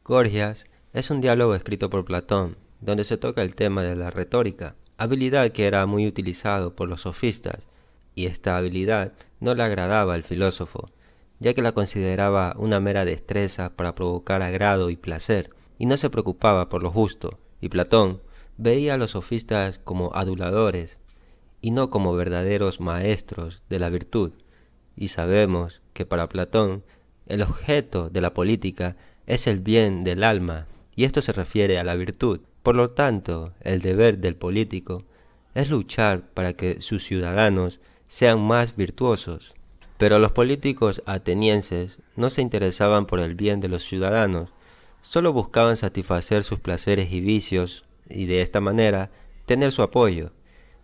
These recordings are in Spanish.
Gorgias es un diálogo escrito por Platón, donde se toca el tema de la retórica, habilidad que era muy utilizado por los sofistas, y esta habilidad no le agradaba al filósofo, ya que la consideraba una mera destreza para provocar agrado y placer, y no se preocupaba por lo justo, y Platón veía a los sofistas como aduladores, y no como verdaderos maestros de la virtud. Y sabemos que para Platón el objeto de la política es el bien del alma, y esto se refiere a la virtud. Por lo tanto, el deber del político es luchar para que sus ciudadanos sean más virtuosos. Pero los políticos atenienses no se interesaban por el bien de los ciudadanos, solo buscaban satisfacer sus placeres y vicios y de esta manera tener su apoyo.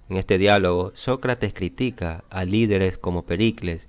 En este diálogo, Sócrates critica a líderes como Pericles,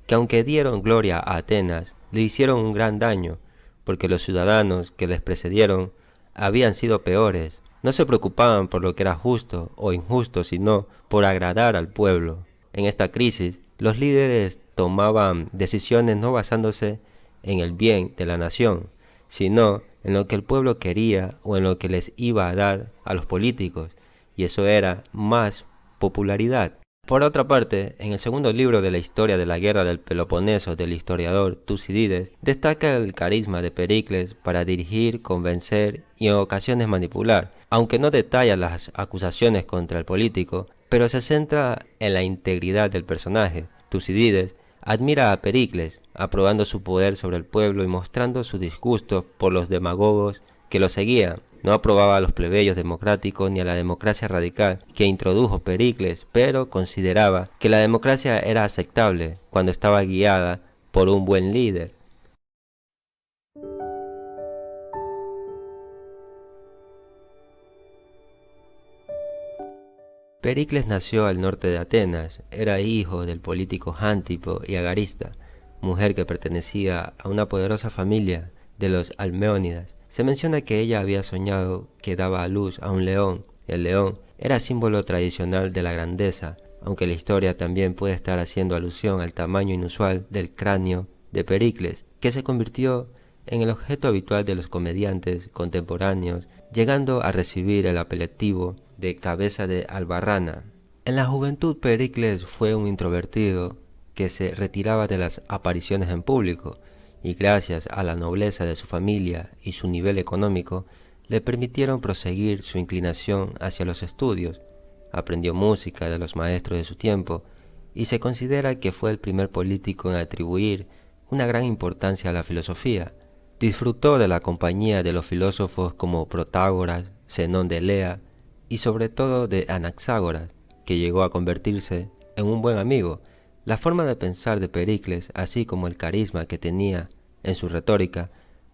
que aunque dieron gloria a Atenas, le hicieron un gran daño, porque los ciudadanos que les precedieron habían sido peores. No se preocupaban por lo que era justo o injusto, sino por agradar al pueblo. En esta crisis, los líderes tomaban decisiones no basándose en el bien de la nación, sino en lo que el pueblo quería o en lo que les iba a dar a los políticos, y eso era más popularidad. Por otra parte, en el segundo libro de la historia de la guerra del Peloponeso del historiador Tucídides, destaca el carisma de Pericles para dirigir, convencer y en ocasiones manipular, aunque no detalla las acusaciones contra el político, pero se centra en la integridad del personaje. Tucídides admira a Pericles, aprobando su poder sobre el pueblo y mostrando su disgusto por los demagogos que lo seguían. No aprobaba a los plebeyos democráticos ni a la democracia radical que introdujo Pericles, pero consideraba que la democracia era aceptable cuando estaba guiada por un buen líder. Pericles nació al norte de Atenas, era hijo del político Antipo y Agarista, mujer que pertenecía a una poderosa familia de los Almeónidas. Se menciona que ella había soñado que daba a luz a un león. El león era símbolo tradicional de la grandeza, aunque la historia también puede estar haciendo alusión al tamaño inusual del cráneo de Pericles, que se convirtió en el objeto habitual de los comediantes contemporáneos, llegando a recibir el apelativo de cabeza de albarrana. En la juventud Pericles fue un introvertido que se retiraba de las apariciones en público, y gracias a la nobleza de su familia y su nivel económico, le permitieron proseguir su inclinación hacia los estudios. Aprendió música de los maestros de su tiempo, y se considera que fue el primer político en atribuir una gran importancia a la filosofía. Disfrutó de la compañía de los filósofos como Protágoras, Zenón de Elea y sobre todo de Anaxágoras, que llegó a convertirse en un buen amigo. La forma de pensar de Pericles, así como el carisma que tenía en su retórica,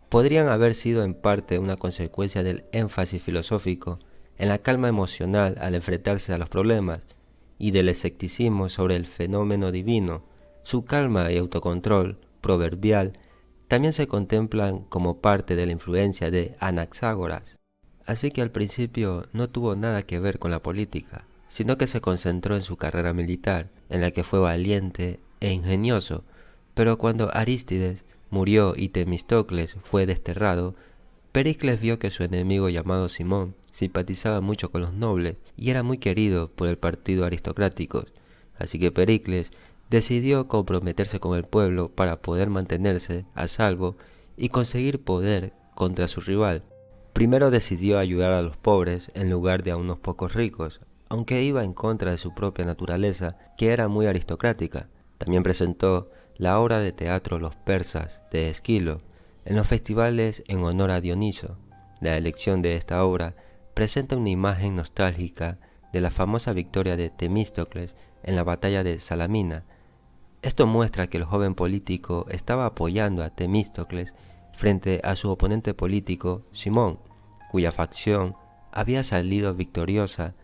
podrían haber sido en parte una consecuencia del énfasis filosófico en la calma emocional al enfrentarse a los problemas y del escepticismo sobre el fenómeno divino. Su calma y autocontrol proverbial también se contemplan como parte de la influencia de Anaxágoras. Así que al principio no tuvo nada que ver con la política, sino que se concentró en su carrera militar, en la que fue valiente e ingenioso, pero cuando Arístides murió y Temístocles fue desterrado, Pericles vio que su enemigo llamado Simón simpatizaba mucho con los nobles y era muy querido por el partido aristocrático, así que Pericles decidió comprometerse con el pueblo para poder mantenerse a salvo y conseguir poder contra su rival. Primero decidió ayudar a los pobres en lugar de a unos pocos ricos, aunque iba en contra de su propia naturaleza, que era muy aristocrática. También presentó la obra de teatro Los persas de Esquilo en los festivales en honor a Dioniso. La elección de esta obra presenta una imagen nostálgica de la famosa victoria de Temístocles en la batalla de Salamina. Esto muestra que el joven político estaba apoyando a Temístocles frente a su oponente político Simón, cuya facción había salido victoriosa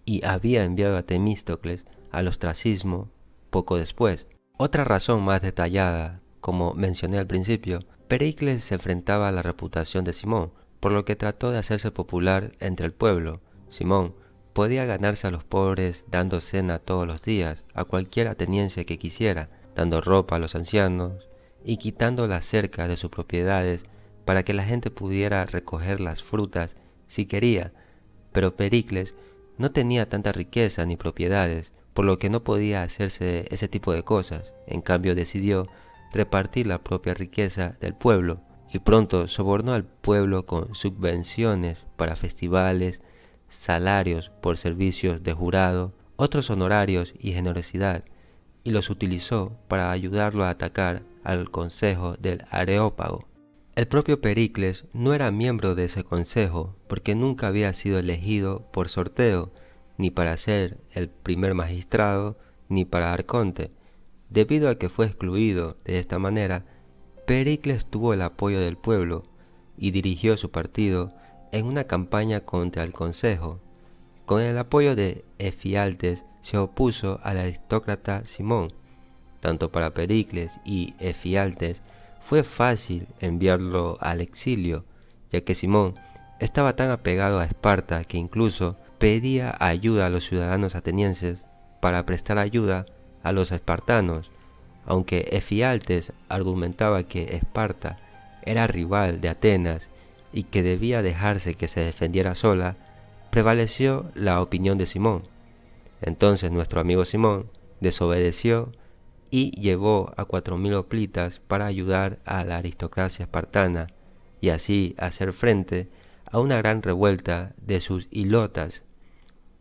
y había enviado a Temístocles al ostracismo poco después. Otra razón más detallada, como mencioné al principio, Pericles se enfrentaba a la reputación de Simón, por lo que trató de hacerse popular entre el pueblo. Simón podía ganarse a los pobres dando cena todos los días a cualquier ateniense que quisiera, dando ropa a los ancianos y quitando la cerca de sus propiedades para que la gente pudiera recoger las frutas si quería, pero Pericles no tenía tanta riqueza ni propiedades, por lo que no podía hacerse ese tipo de cosas. En cambio decidió repartir la propia riqueza del pueblo y pronto sobornó al pueblo con subvenciones para festivales, salarios por servicios de jurado, otros honorarios y generosidad, y los utilizó para ayudarlo a atacar al consejo del Areópago. El propio Pericles no era miembro de ese consejo porque nunca había sido elegido por sorteo, ni para ser el primer magistrado, ni para arconte. Debido a que fue excluido de esta manera, Pericles tuvo el apoyo del pueblo y dirigió su partido en una campaña contra el consejo. Con el apoyo de Efialtes se opuso al aristócrata Simón. Tanto para Pericles y Efialtes fue fácil enviarlo al exilio, ya que Simón estaba tan apegado a Esparta que incluso pedía ayuda a los ciudadanos atenienses para prestar ayuda a los espartanos. Aunque Efialtes argumentaba que Esparta era rival de Atenas y que debía dejarse que se defendiera sola, prevaleció la opinión de Simón. Entonces nuestro amigo Simón desobedeció y llevó a 4000 hoplitas para ayudar a la aristocracia espartana y así hacer frente a una gran revuelta de sus ilotas.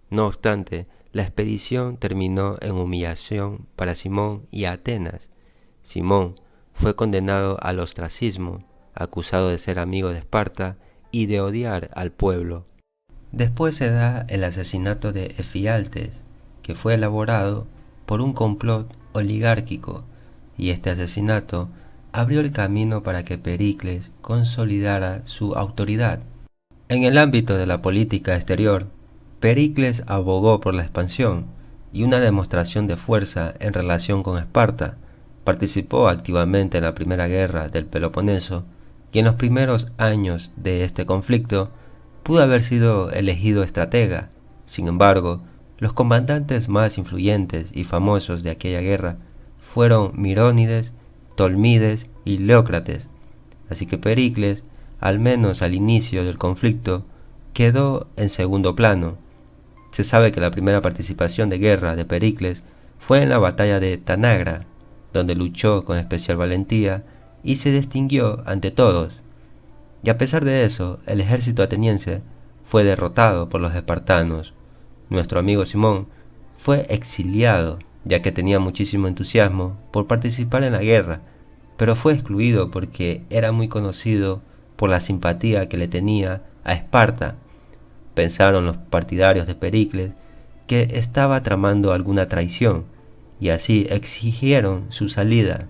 No obstante, la expedición terminó en humillación para Simón y Atenas. Simón fue condenado al ostracismo, acusado de ser amigo de Esparta y de odiar al pueblo. Después se da el asesinato de Efialtes, que fue elaborado por un complot oligárquico, y este asesinato abrió el camino para que Pericles consolidara su autoridad. En el ámbito de la política exterior, Pericles abogó por la expansión y una demostración de fuerza en relación con Esparta. Participó activamente en la primera guerra del Peloponeso y en los primeros años de este conflicto pudo haber sido elegido estratega. Sin embargo, los comandantes más influyentes y famosos de aquella guerra fueron Mirónides, Tolmides y Leócrates, así que Pericles, al menos al inicio del conflicto, quedó en segundo plano. Se sabe que la primera participación de guerra de Pericles fue en la batalla de Tanagra, donde luchó con especial valentía y se distinguió ante todos. Y a pesar de eso, el ejército ateniense fue derrotado por los espartanos. Nuestro amigo Simón fue exiliado, ya que tenía muchísimo entusiasmo por participar en la guerra, pero fue excluido porque era muy conocido por la simpatía que le tenía a Esparta. Pensaron los partidarios de Pericles que estaba tramando alguna traición, y así exigieron su salida.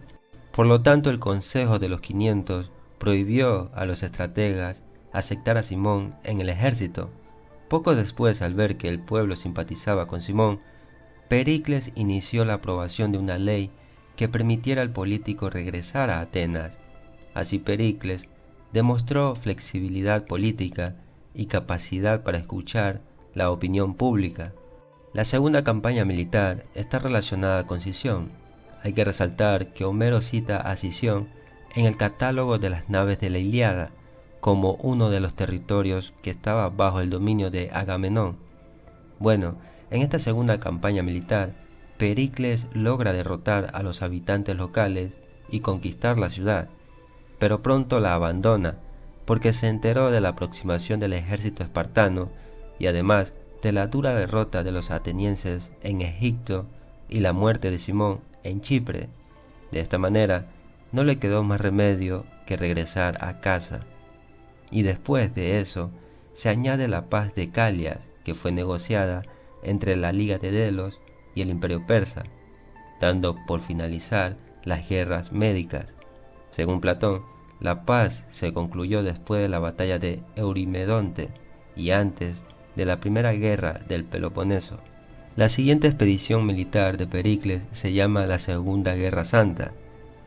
Por lo tanto, el Consejo de los 500 prohibió a los estrategas aceptar a Simón en el ejército. Poco después, al ver que el pueblo simpatizaba con Simón, Pericles inició la aprobación de una ley que permitiera al político regresar a Atenas. Así Pericles demostró flexibilidad política y capacidad para escuchar la opinión pública. La segunda campaña militar está relacionada con Sición. Hay que resaltar que Homero cita a Sición en el catálogo de las naves de la Ilíada como uno de los territorios que estaba bajo el dominio de Agamenón. Bueno, en esta segunda campaña militar, Pericles logra derrotar a los habitantes locales y conquistar la ciudad, pero pronto la abandona porque se enteró de la aproximación del ejército espartano y además de la dura derrota de los atenienses en Egipto y la muerte de Simón en Chipre. De esta manera, no le quedó más remedio que regresar a casa. Y después de eso, se añade la paz de Calias, que fue negociada entre la Liga de Delos y el Imperio Persa, dando por finalizar las guerras médicas. Según Platón, la paz se concluyó después de la batalla de Eurimedonte y antes de la primera guerra del Peloponeso. La siguiente expedición militar de Pericles se llama la Segunda Guerra Santa.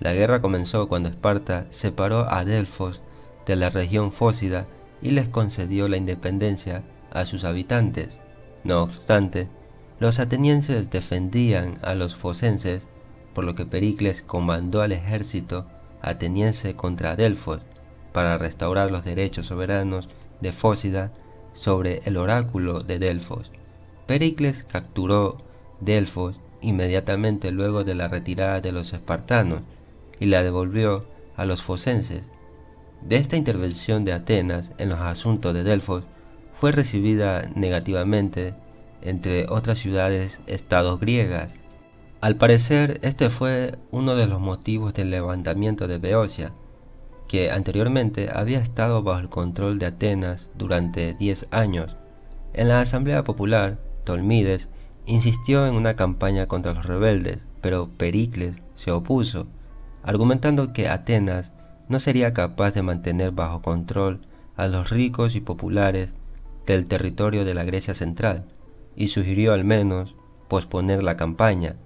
La guerra comenzó cuando Esparta separó a Delfos de la región fócida y les concedió la independencia a sus habitantes. No obstante, los atenienses defendían a los focenses, por lo que Pericles comandó al ejército ateniense contra Delfos. para restaurar los derechos soberanos de Fócida sobre el oráculo de Delfos. Pericles capturó Delfos inmediatamente luego de la retirada de los espartanos y la devolvió a los focenses. De esta intervención de Atenas en los asuntos de Delfos fue recibida negativamente entre otras ciudades-estados griegas. Al parecer, este fue uno de los motivos del levantamiento de Beocia, que anteriormente había estado bajo el control de Atenas durante 10 años. En la Asamblea Popular, Tolmides insistió en una campaña contra los rebeldes, pero Pericles se opuso, argumentando que Atenas no sería capaz de mantener bajo control a los ricos y populares del territorio de la Grecia central, y sugirió al menos posponer la campaña.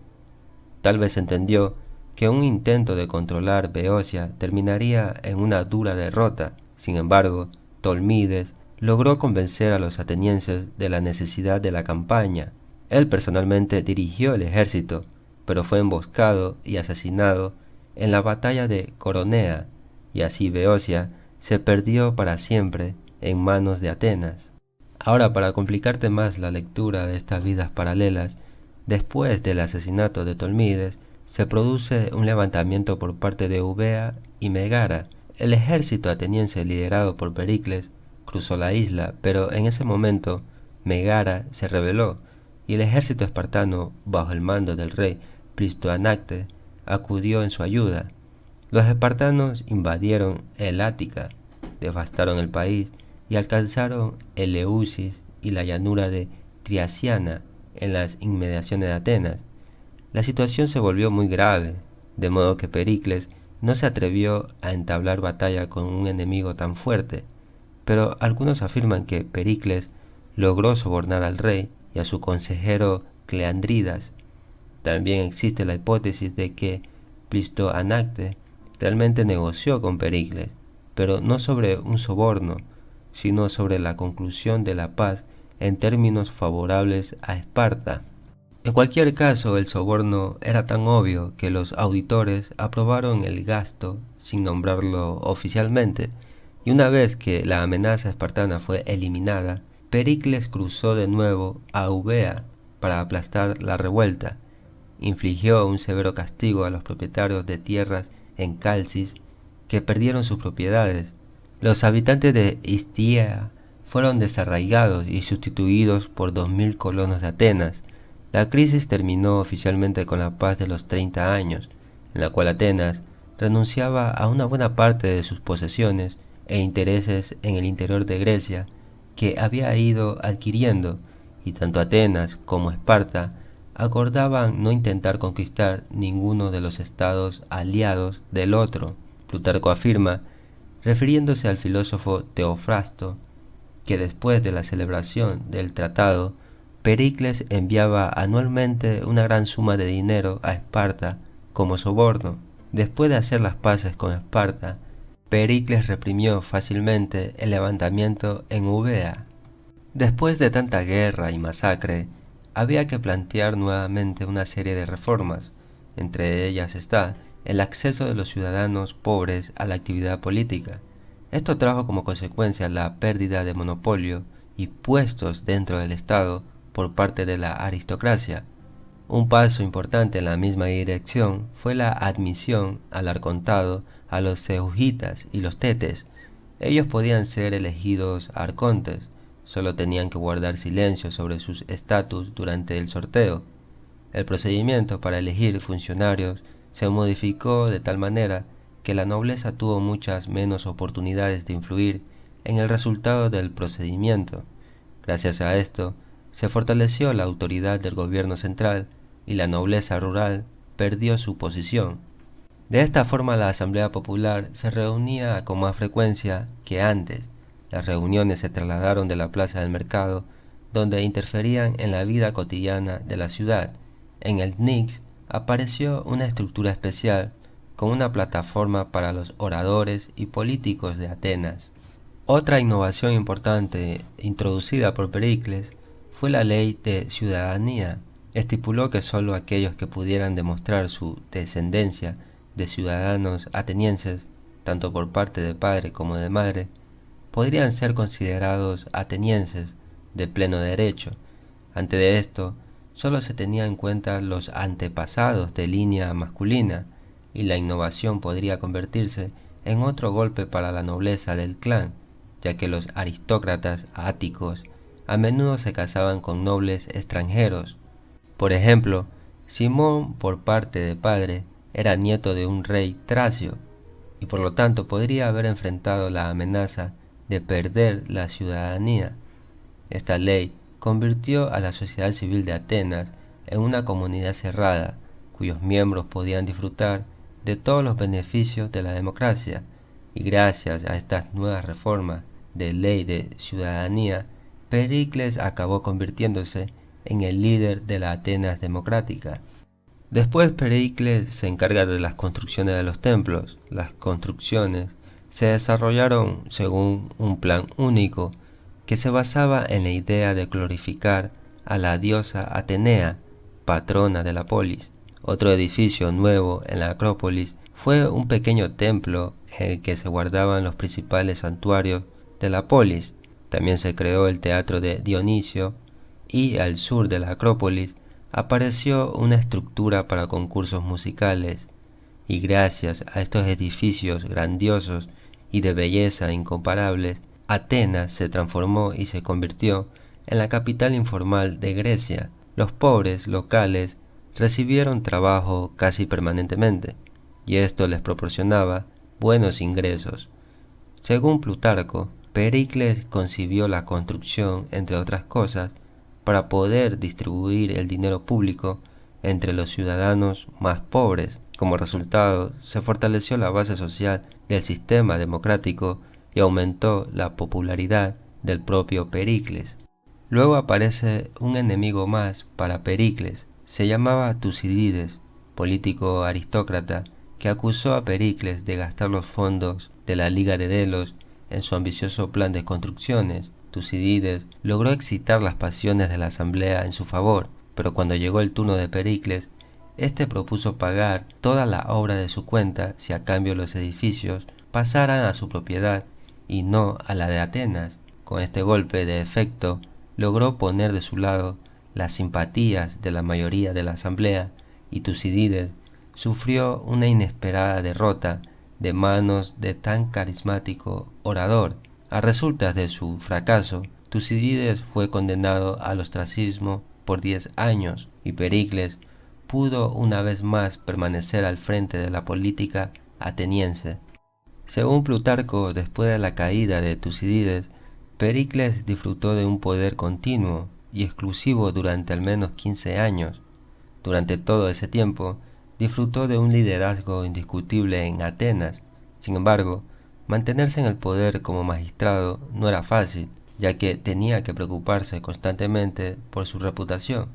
Tal vez entendió que un intento de controlar Beocia terminaría en una dura derrota. Sin embargo, Tolmides logró convencer a los atenienses de la necesidad de la campaña. Él personalmente dirigió el ejército, pero fue emboscado y asesinado en la batalla de Coronea, y así Beocia se perdió para siempre en manos de Atenas. Ahora, para complicarte más la lectura de estas vidas paralelas, después del asesinato de Tolmides, se produce un levantamiento por parte de Eubea y Megara. El ejército ateniense liderado por Pericles cruzó la isla, pero en ese momento Megara se rebeló y el ejército espartano, bajo el mando del rey Plistoanacte, acudió en su ayuda. Los espartanos invadieron el Ática, devastaron el país y alcanzaron Eleusis y la llanura de Triasiana en las inmediaciones de Atenas. La situación se volvió muy grave, de modo que Pericles no se atrevió a entablar batalla con un enemigo tan fuerte, pero algunos afirman que Pericles logró sobornar al rey y a su consejero Cleandridas. También existe la hipótesis de que Plistoanacte realmente negoció con Pericles, pero no sobre un soborno, sino sobre la conclusión de la paz en términos favorables a Esparta. En cualquier caso, el soborno era tan obvio que los auditores aprobaron el gasto sin nombrarlo oficialmente, y una vez que la amenaza espartana fue eliminada, Pericles cruzó de nuevo a Eubea para aplastar la revuelta. Infligió un severo castigo a los propietarios de tierras en Calcis que perdieron sus propiedades. Los habitantes de Histiea fueron desarraigados y sustituidos por 2000 colonos de Atenas. La crisis terminó oficialmente con la paz de los 30 años, en la cual Atenas renunciaba a una buena parte de sus posesiones e intereses en el interior de Grecia que había ido adquiriendo, y tanto Atenas como Esparta acordaban no intentar conquistar ninguno de los estados aliados del otro. Plutarco afirma, refiriéndose al filósofo Teofrasto, que después de la celebración del tratado, Pericles enviaba anualmente una gran suma de dinero a Esparta como soborno. Después de hacer las paces con Esparta, Pericles reprimió fácilmente el levantamiento en Eubea. Después de tanta guerra y masacre, había que plantear nuevamente una serie de reformas. Entre ellas está el acceso de los ciudadanos pobres a la actividad política. Esto trajo como consecuencia la pérdida de monopolio y puestos dentro del Estado por parte de la aristocracia. Un paso importante en la misma dirección fue la admisión al arcontado a los seugitas y los tetes. Ellos podían ser elegidos arcontes, solo tenían que guardar silencio sobre sus estatus durante el sorteo. El procedimiento para elegir funcionarios se modificó de tal manera que la nobleza tuvo muchas menos oportunidades de influir en el resultado del procedimiento. Gracias a esto, se fortaleció la autoridad del gobierno central y la nobleza rural perdió su posición. De esta forma la Asamblea Popular se reunía con más frecuencia que antes. Las reuniones se trasladaron de la plaza del mercado, donde interferían en la vida cotidiana de la ciudad. En el Nix apareció una estructura especial con una plataforma para los oradores y políticos de Atenas. Otra innovación importante introducida por Pericles fue la ley de ciudadanía. Estipuló que sólo aquellos que pudieran demostrar su descendencia de ciudadanos atenienses tanto por parte de padre como de madre, podrían ser considerados atenienses de pleno derecho. Antes de esto, solo se tenía en cuenta los antepasados de línea masculina, y la innovación podría convertirse en otro golpe para la nobleza del clan, ya que los aristócratas áticos a menudo se casaban con nobles extranjeros. Por ejemplo, Simón, por parte de padre, era nieto de un rey tracio, y por lo tanto podría haber enfrentado la amenaza de perder la ciudadanía. Esta ley convirtió a la sociedad civil de Atenas en una comunidad cerrada, cuyos miembros podían disfrutar de todos los beneficios de la democracia, y gracias a estas nuevas reformas de ley de ciudadanía, Pericles acabó convirtiéndose en el líder de la Atenas democrática. Después Pericles se encarga de las construcciones de los templos. Las construcciones se desarrollaron según un plan único que se basaba en la idea de glorificar a la diosa Atenea, patrona de la polis. Otro edificio nuevo en la Acrópolis fue un pequeño templo en el que se guardaban los principales santuarios de la polis. También se creó el teatro de Dionisio, y al sur de la Acrópolis apareció una estructura para concursos musicales, y gracias a estos edificios grandiosos y de belleza incomparables, Atenas se transformó y se convirtió en la capital informal de Grecia. Los pobres locales recibieron trabajo casi permanentemente, y esto les proporcionaba buenos ingresos. Según Plutarco, Pericles concibió la construcción, entre otras cosas, para poder distribuir el dinero público entre los ciudadanos más pobres. Como resultado, se fortaleció la base social del sistema democrático y aumentó la popularidad del propio Pericles. Luego aparece un enemigo más para Pericles. Se llamaba Tucídides, político aristócrata, que acusó a Pericles de gastar los fondos de la Liga de Delos en su ambicioso plan de construcciones. Tucídides logró excitar las pasiones de la asamblea en su favor, pero cuando llegó el turno de Pericles, este propuso pagar toda la obra de su cuenta si a cambio los edificios pasaran a su propiedad y no a la de Atenas. Con este golpe de efecto, logró poner de su lado las simpatías de la mayoría de la asamblea, y Tucídides sufrió una inesperada derrota de manos de tan carismático orador. A resultas de su fracaso, Tucídides fue condenado al ostracismo por 10 años, y Pericles pudo una vez más permanecer al frente de la política ateniense. Según Plutarco, después de la caída de Tucídides, Pericles disfrutó de un poder continuo y exclusivo durante al menos 15 años. Durante todo ese tiempo, disfrutó de un liderazgo indiscutible en Atenas. Sin embargo, mantenerse en el poder como magistrado no era fácil, ya que tenía que preocuparse constantemente por su reputación,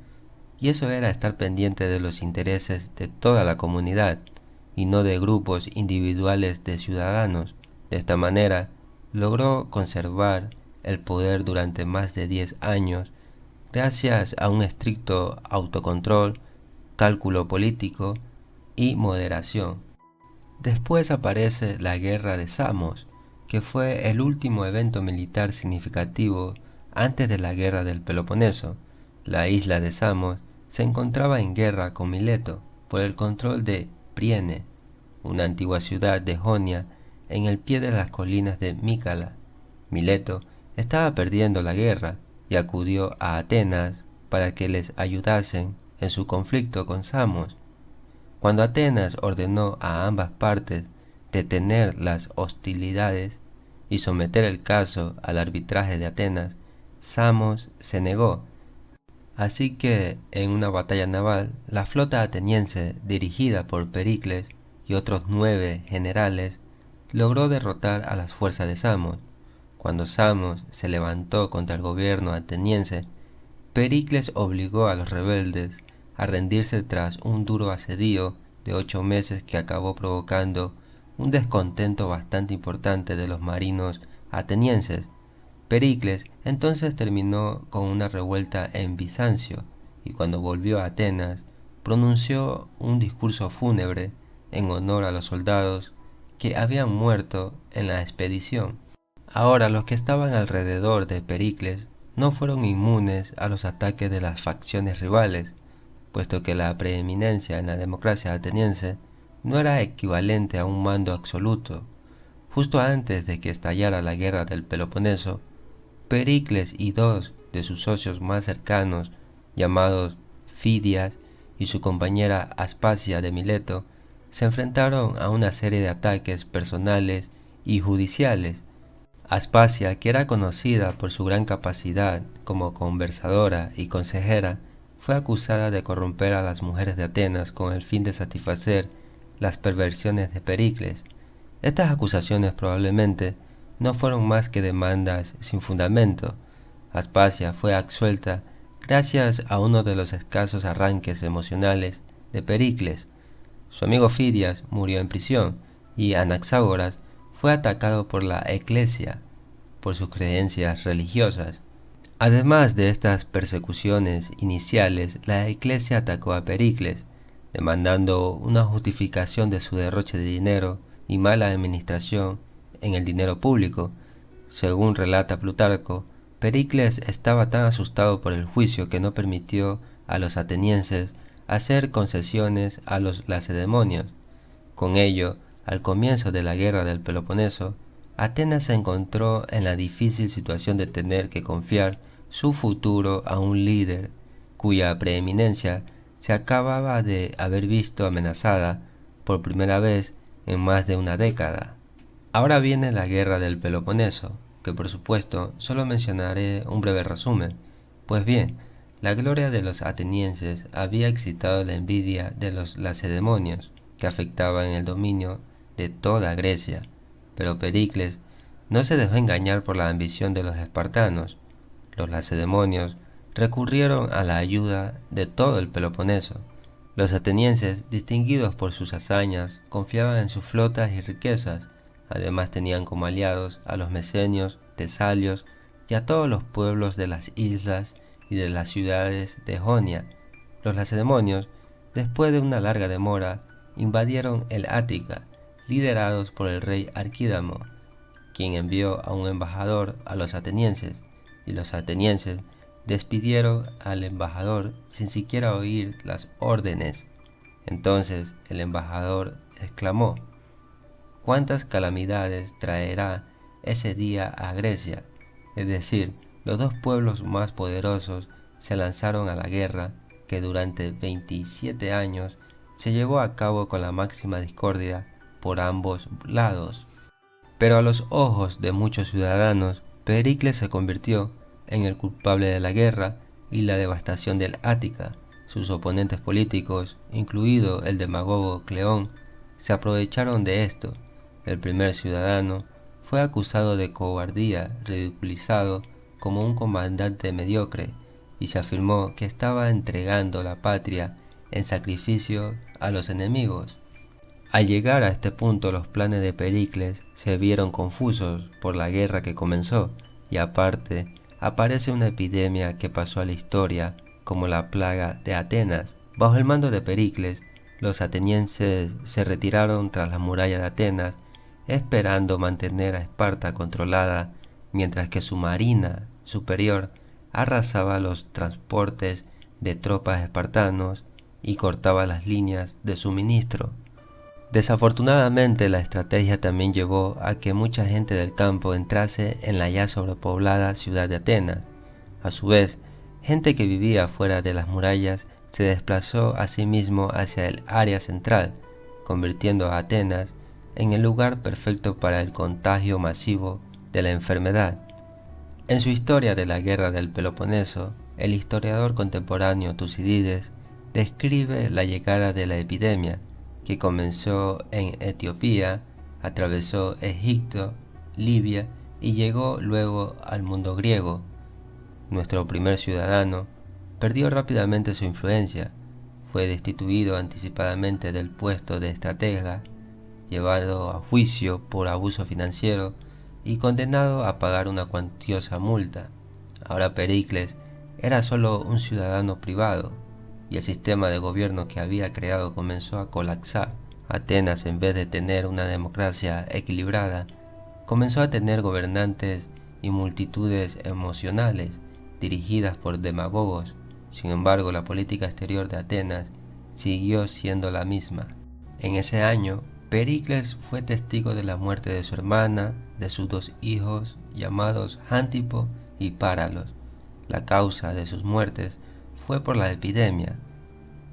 y eso era estar pendiente de los intereses de toda la comunidad, y no de grupos individuales de ciudadanos. De esta manera, logró conservar el poder durante más de 10 años, gracias a un estricto autocontrol, cálculo político y moderación. Después aparece la Guerra de Samos, que fue el último evento militar significativo antes de la Guerra del Peloponeso. La isla de Samos se encontraba en guerra con Mileto por el control de Priene, una antigua ciudad de Jonia en el pie de las colinas de Mícala. Mileto estaba perdiendo la guerra y acudió a Atenas para que les ayudasen en su conflicto con Samos. Cuando Atenas ordenó a ambas partes detener las hostilidades y someter el caso al arbitraje de Atenas, Samos se negó. Así que, en una batalla naval, la flota ateniense, dirigida por Pericles y otros 9 generales, logró derrotar a las fuerzas de Samos. Cuando Samos se levantó contra el gobierno ateniense, Pericles obligó a los rebeldes a rendirse tras un duro asedio de 8 meses que acabó provocando un descontento bastante importante de los marinos atenienses. Pericles entonces terminó con una revuelta en Bizancio, y cuando volvió a Atenas pronunció un discurso fúnebre en honor a los soldados que habían muerto en la expedición. Ahora los que estaban alrededor de Pericles no fueron inmunes a los ataques de las facciones rivales, puesto que la preeminencia en la democracia ateniense no era equivalente a un mando absoluto. Justo antes de que estallara la guerra del Peloponeso, Pericles y dos de sus socios más cercanos, llamados Fidias y su compañera Aspasia de Mileto, se enfrentaron a una serie de ataques personales y judiciales. Aspasia, que era conocida por su gran capacidad como conversadora y consejera, fue acusada de corromper a las mujeres de Atenas con el fin de satisfacer las perversiones de Pericles. Estas acusaciones probablemente no fueron más que demandas sin fundamento. Aspasia fue absuelta gracias a uno de los escasos arranques emocionales de Pericles. Su amigo Fidias murió en prisión y Anaxágoras fue atacado por la Eclesia por sus creencias religiosas. Además de estas persecuciones iniciales, la Eclesia atacó a Pericles, demandando una justificación de su derroche de dinero y mala administración en el dinero público. Según relata Plutarco, Pericles estaba tan asustado por el juicio que no permitió a los atenienses hacer concesiones a los lacedemonios. Con ello, al comienzo de la guerra del Peloponeso, Atenas se encontró en la difícil situación de tener que confiar su futuro a un líder cuya preeminencia se acababa de haber visto amenazada por primera vez en más de una década. Ahora viene la guerra del Peloponeso, que por supuesto solo mencionaré un breve resumen. Pues bien, la gloria de los atenienses había excitado la envidia de los lacedemonios, que afectaban el dominio de toda Grecia, pero Pericles no se dejó engañar por la ambición de los espartanos. Los lacedemonios recurrieron a la ayuda de todo el Peloponeso. Los atenienses, distinguidos por sus hazañas, confiaban en sus flotas y riquezas. Además tenían como aliados a los mesenios, tesalios y a todos los pueblos de las islas y de las ciudades de Jonia. Los lacedemonios, después de una larga demora, invadieron el Ática, liderados por el rey Arquídamo, quien envió a un embajador a los atenienses, y los atenienses despidieron al embajador sin siquiera oír las órdenes. Entonces el embajador exclamó: ¿cuántas calamidades traerá ese día a Grecia? Es decir, los dos pueblos más poderosos se lanzaron a la guerra que durante 27 años se llevó a cabo con la máxima discordia por ambos lados. Pero a los ojos de muchos ciudadanos, Pericles se convirtió en el culpable de la guerra y la devastación del Ática. Sus oponentes políticos, incluido el demagogo Cleón, se aprovecharon de esto. El primer ciudadano fue acusado de cobardía, ridiculizado como un comandante mediocre, y se afirmó que estaba entregando la patria en sacrificio a los enemigos. Al llegar a este punto, los planes de Pericles se vieron confusos por la guerra que comenzó, y aparte aparece una epidemia que pasó a la historia como la plaga de Atenas. Bajo el mando de Pericles, los atenienses se retiraron tras la muralla de Atenas, esperando mantener a Esparta controlada, mientras que su marina superior arrasaba los transportes de tropas espartanos y cortaba las líneas de suministro. Desafortunadamente, la estrategia también llevó a que mucha gente del campo entrase en la ya sobrepoblada ciudad de Atenas. A su vez, gente que vivía fuera de las murallas se desplazó asimismo hacia el área central, convirtiendo a Atenas en el lugar perfecto para el contagio masivo de la enfermedad. En su historia de la guerra del Peloponeso, el historiador contemporáneo Tucídides describe la llegada de la epidemia, que comenzó en Etiopía, atravesó Egipto, Libia y llegó luego al mundo griego. Nuestro primer ciudadano perdió rápidamente su influencia, fue destituido anticipadamente del puesto de estratega, llevado a juicio por abuso financiero y condenado a pagar una cuantiosa multa. Ahora Pericles era solo un ciudadano privado, y el sistema de gobierno que había creado comenzó a colapsar. Atenas, en vez de tener una democracia equilibrada, comenzó a tener gobernantes y multitudes emocionales dirigidas por demagogos. Sin embargo, la política exterior de Atenas siguió siendo la misma. En ese año, Pericles fue testigo de la muerte de su hermana, de sus dos hijos llamados Antipo y Páralos. La causa de sus muertes fue por la epidemia.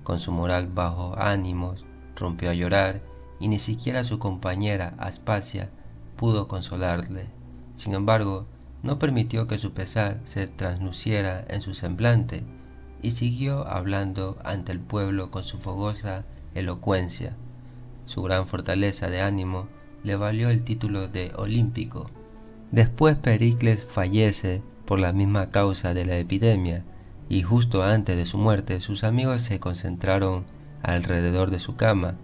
Con su moral bajo ánimos, rompió a llorar y ni siquiera su compañera Aspasia pudo consolarle. Sin embargo, no permitió que su pesar se trasluciera en su semblante y siguió hablando ante el pueblo con su fogosa elocuencia. Su gran fortaleza de ánimo le valió el título de olímpico. Después Pericles fallece por la misma causa de la epidemia, y justo antes de su muerte sus amigos se concentraron alrededor de su cama,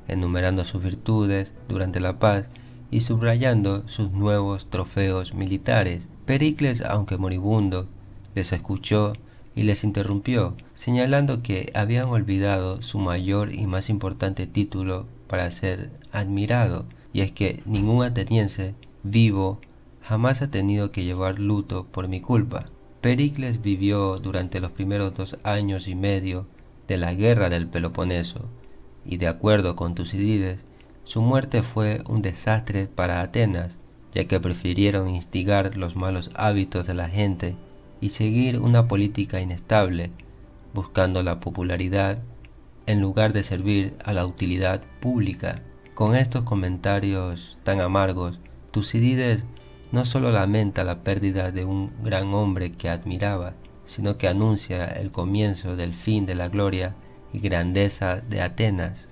enumerando sus virtudes durante la paz y subrayando sus nuevos trofeos militares. Pericles, aunque moribundo, les escuchó y les interrumpió, señalando que habían olvidado su mayor y más importante título para ser admirado, y es que ningún ateniense vivo jamás ha tenido que llevar luto por mi culpa. Pericles vivió durante los primeros 2 años y medio de la guerra del Peloponeso, y de acuerdo con Tucídides, su muerte fue un desastre para Atenas, ya que prefirieron instigar los malos hábitos de la gente y seguir una política inestable, buscando la popularidad en lugar de servir a la utilidad pública. Con estos comentarios tan amargos, Tucídides no solo lamenta la pérdida de un gran hombre que admiraba, sino que anuncia el comienzo del fin de la gloria y grandeza de Atenas.